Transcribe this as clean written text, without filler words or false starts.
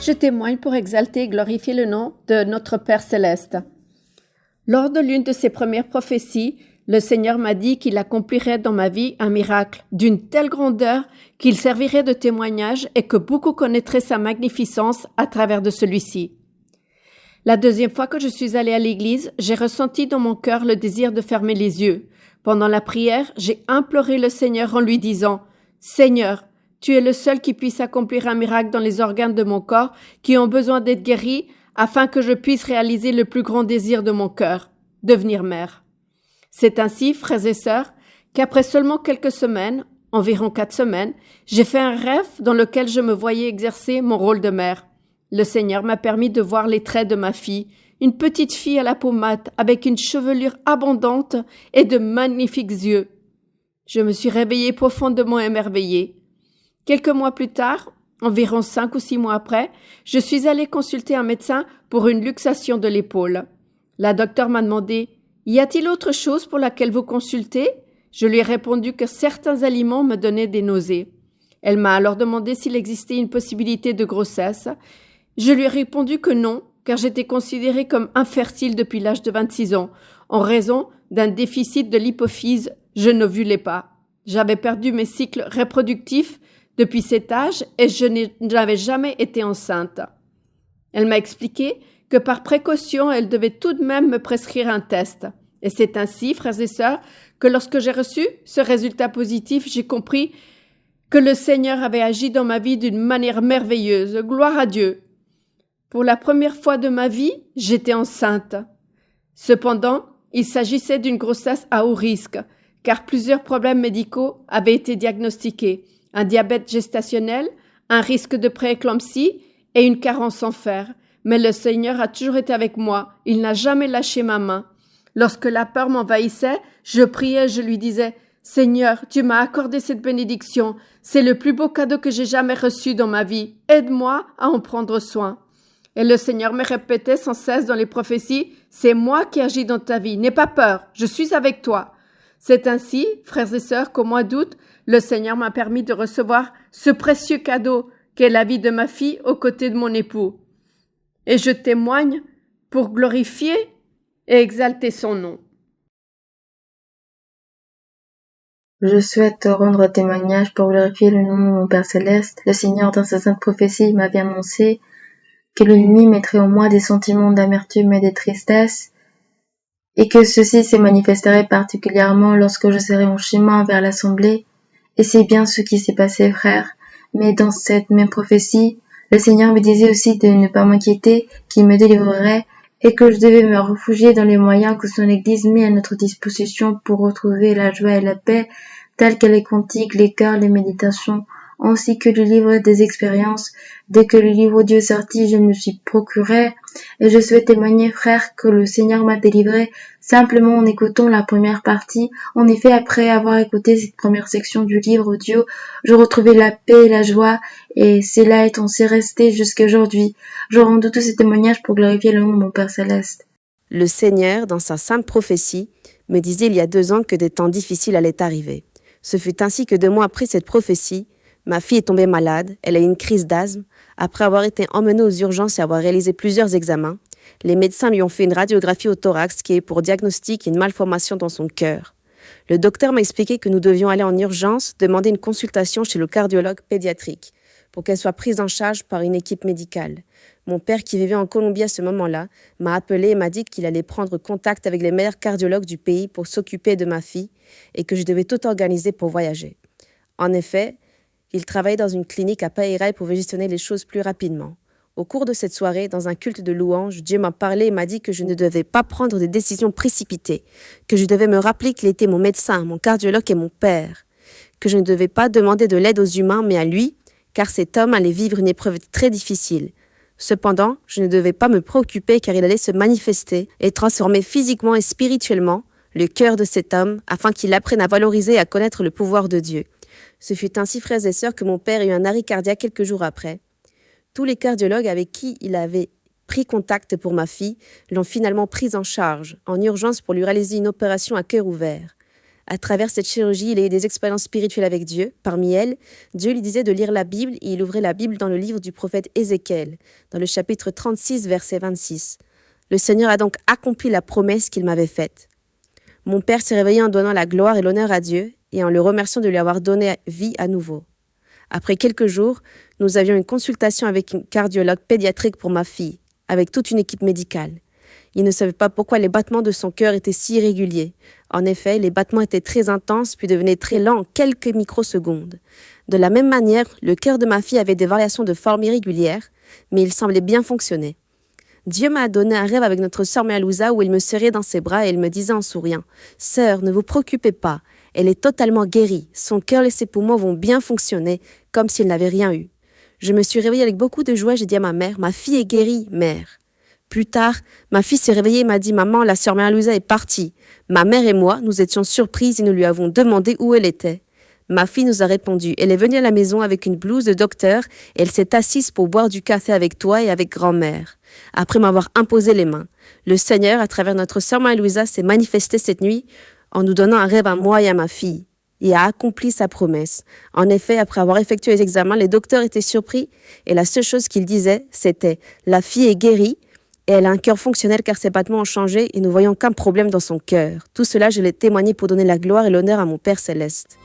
je témoigne pour exalter et glorifier le nom de notre Père céleste. Lors de l'une de ses premières prophéties, le Seigneur m'a dit qu'il accomplirait dans ma vie un miracle d'une telle grandeur qu'il servirait de témoignage et que beaucoup connaîtraient sa magnificence à travers de celui-ci. La deuxième fois que je suis allée à l'église, j'ai ressenti dans mon cœur le désir de fermer les yeux. Pendant la prière, j'ai imploré le Seigneur en lui disant « Seigneur, tu es le seul qui puisse accomplir un miracle dans les organes de mon corps qui ont besoin d'être guéris afin que je puisse réaliser le plus grand désir de mon cœur, devenir mère. » C'est ainsi, frères et sœurs, qu'après seulement quelques semaines, environ 4 semaines, j'ai fait un rêve dans lequel je me voyais exercer mon rôle de mère. Le Seigneur m'a permis de voir les traits de ma fille, une petite fille à la peau mate avec une chevelure abondante et de magnifiques yeux. Je me suis réveillée profondément émerveillée. Quelques mois plus tard, environ 5 ou 6 mois après, je suis allée consulter un médecin pour une luxation de l'épaule. La docteure m'a demandé « Y a-t-il autre chose pour laquelle vous consultez ?» Je lui ai répondu que certains aliments me donnaient des nausées. Elle m'a alors demandé s'il existait une possibilité de grossesse. Je lui ai répondu que non, car j'étais considérée comme infertile depuis l'âge de 26 ans, en raison d'un déficit de l'hypophyse, je n'ovulais pas. J'avais perdu mes cycles reproductifs depuis cet âge et je n'avais jamais été enceinte. Elle m'a expliqué que par précaution, elle devait tout de même me prescrire un test. Et c'est ainsi, frères et sœurs, que lorsque j'ai reçu ce résultat positif, j'ai compris que le Seigneur avait agi dans ma vie d'une manière merveilleuse. Gloire à Dieu. Pour la première fois de ma vie, j'étais enceinte. Cependant, il s'agissait d'une grossesse à haut risque, car plusieurs problèmes médicaux avaient été diagnostiqués. Un diabète gestationnel, un risque de prééclampsie et une carence en fer. Mais le Seigneur a toujours été avec moi. Il n'a jamais lâché ma main. Lorsque la peur m'envahissait, je priais, je lui disais « Seigneur, tu m'as accordé cette bénédiction. C'est le plus beau cadeau que j'ai jamais reçu dans ma vie. Aide-moi à en prendre soin. » Et le Seigneur me répétait sans cesse dans les prophéties « C'est moi qui agis dans ta vie. N'aie pas peur. Je suis avec toi. » C'est ainsi, frères et sœurs, qu'au mois d'août, le Seigneur m'a permis de recevoir ce précieux cadeau qu'est la vie de ma fille aux côtés de mon époux. Et je témoigne pour glorifier et exalter son nom. Je souhaite rendre témoignage pour glorifier le nom de mon Père Céleste. Le Seigneur, dans sa sainte prophétie, m'avait annoncé que l'ennemi mettrait en moi des sentiments d'amertume et de tristesse, et que ceci se manifesterait particulièrement lorsque je serai en chemin vers l'assemblée. Et c'est bien ce qui s'est passé, frère. Mais dans cette même prophétie, le Seigneur me disait aussi de ne pas m'inquiéter, qu'il me délivrerait, et que je devais me réfugier dans les moyens que son Église met à notre disposition pour retrouver la joie et la paix, tels que les cantiques, les chœurs, les méditations, ainsi que le livre des expériences. Dès que le livre Dieu sortit, je me le suis procuré, et je souhaite témoigner, frère, que le Seigneur m'a délivré simplement en écoutant la première partie. En effet, après avoir écouté cette première section du livre Dieu, je retrouvais la paix et la joie, et cela est ainsi resté jusqu'à aujourd'hui. Je rends tous ces témoignages pour glorifier le nom de mon Père Céleste. Le Seigneur, dans sa sainte prophétie, me disait il y a 2 ans que des temps difficiles allaient arriver. Ce fut ainsi que 2 mois après cette prophétie, ma fille est tombée malade, elle a eu une crise d'asthme. Après avoir été emmenée aux urgences et avoir réalisé plusieurs examens, les médecins lui ont fait une radiographie au thorax qui est pour diagnostic une malformation dans son cœur. Le docteur m'a expliqué que nous devions aller en urgence demander une consultation chez le cardiologue pédiatrique pour qu'elle soit prise en charge par une équipe médicale. Mon père, qui vivait en Colombie à ce moment-là, m'a appelé et m'a dit qu'il allait prendre contact avec les meilleurs cardiologues du pays pour s'occuper de ma fille et que je devais tout organiser pour voyager. En effet, il travaillait dans une clinique à Païra et pouvait gestionner les choses plus rapidement. Au cours de cette soirée, dans un culte de louange, Dieu m'a parlé et m'a dit que je ne devais pas prendre des décisions précipitées, que je devais me rappeler qu'il était mon médecin, mon cardiologue et mon père, que je ne devais pas demander de l'aide aux humains, mais à lui, car cet homme allait vivre une épreuve très difficile. Cependant, je ne devais pas me préoccuper car il allait se manifester et transformer physiquement et spirituellement le cœur de cet homme afin qu'il apprenne à valoriser et à connaître le pouvoir de Dieu. Ce fut ainsi, frères et sœurs, que mon père eut un arrêt cardiaque quelques jours après. Tous les cardiologues avec qui il avait pris contact pour ma fille l'ont finalement prise en charge, en urgence pour lui réaliser une opération à cœur ouvert. À travers cette chirurgie, il a eu des expériences spirituelles avec Dieu. Parmi elles, Dieu lui disait de lire la Bible et il ouvrait la Bible dans le livre du prophète Ézéchiel, dans le chapitre 36, verset 26. Le Seigneur a donc accompli la promesse qu'il m'avait faite. Mon père s'est réveillé en donnant la gloire et l'honneur à Dieu et en le remerciant de lui avoir donné vie à nouveau. Après quelques jours, nous avions une consultation avec un cardiologue pédiatrique pour ma fille, avec toute une équipe médicale. Il ne savait pas pourquoi les battements de son cœur étaient si irréguliers. En effet, les battements étaient très intenses puis devenaient très lents en quelques microsecondes. De la même manière, le cœur de ma fille avait des variations de forme irrégulières, mais il semblait bien fonctionner. Dieu m'a donné un rêve avec notre sœur Mealouza où il me serrait dans ses bras et il me disait en souriant « Sœur, ne vous préoccupez pas, elle est totalement guérie, son cœur et ses poumons vont bien fonctionner comme s'il n'avait rien eu. » Je me suis réveillée avec beaucoup de joie, j'ai dit à ma mère « Ma fille est guérie, mère. » Plus tard, ma fille s'est réveillée et m'a dit « Maman, la sœur Mealouza est partie. » Ma mère et moi, nous étions surprises et nous lui avons demandé où elle était. Ma fille nous a répondu « Elle est venue à la maison avec une blouse de docteur et elle s'est assise pour boire du café avec toi et avec grand-mère. » Après m'avoir imposé les mains, le Seigneur, à travers notre sœur Marie-Louisa, s'est manifesté cette nuit en nous donnant un rêve à moi et à ma fille. Il a accompli sa promesse. En effet, après avoir effectué les examens, les docteurs étaient surpris et la seule chose qu'ils disaient, c'était « La fille est guérie et elle a un cœur fonctionnel car ses battements ont changé et nous voyons aucun problème dans son cœur. » Tout cela, je l'ai témoigné pour donner la gloire et l'honneur à mon Père Céleste.